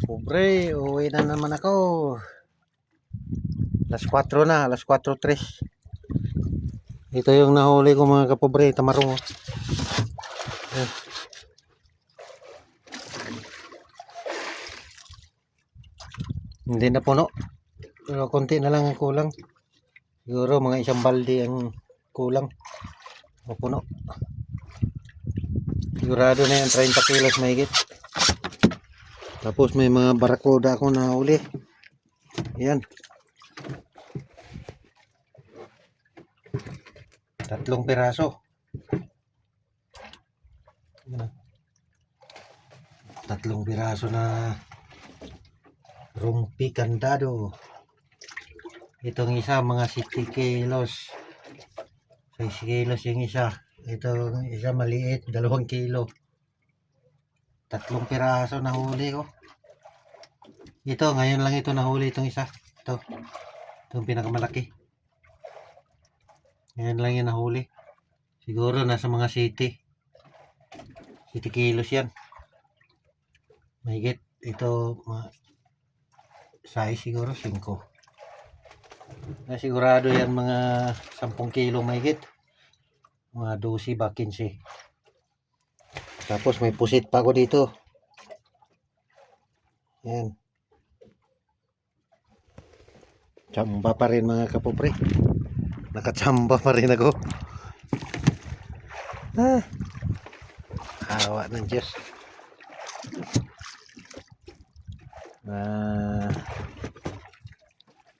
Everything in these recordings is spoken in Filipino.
Pobre, uwi na naman ako. Alas 4 na, alas 4:03. Ito yung nahuli ko mga kapobre, tamarong. Ayan. Hindi na puno. Pero konti na lang ang kulang. Siguro mga isang balde ang kulang. Mapuno. Sigurado na yan, 30 kilos mahigit. Tapos may mga barakuda akong nahuli. Ayan. 3 piraso. Ayan. 3 piraso na rumpi kandado. Itong isa mga 60 kilos. 6 kilos yung isa. Itong isa maliit, 2 kilo. 3 piraso nahuli ko. Ito, ngayon lang ito nahuli itong isa. Itong pinakamalaki. Ngayon lang yung nahuli. Siguro nasa mga 70 kilos yan. Mahigit. Ito, size siguro 5. Sigurado yan mga 10 kilo mahigit. Mga 12 ba 15. Tapos may pusit pa ako dito. Yan. Tsamba pa rin mga kapobre. Nakatsamba pa rin ako. Awa ng Diyos.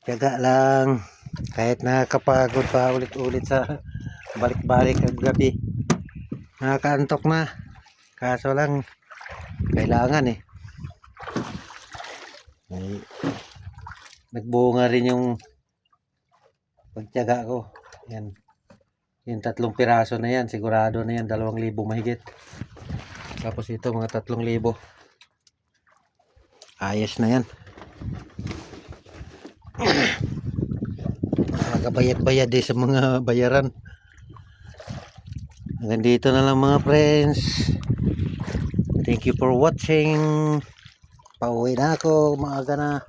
Tiyaga lang. Kahit nakakapagod pa ulit-ulit sa balik-balik ang gabi. Nakakaantok na. Kaso lang, kailangan eh. Nagbunga rin yung pagtiyaga ko. Yan. Yung 3 piraso na yan, sigurado na yan, 2,000 mahigit. Tapos ito mga 3,000. Ayos na yan. Nakabayad-bayad sa mga bayaran. Hanggang dito na lang mga friends. Thank you for watching. Pauwi na ako, maaga na.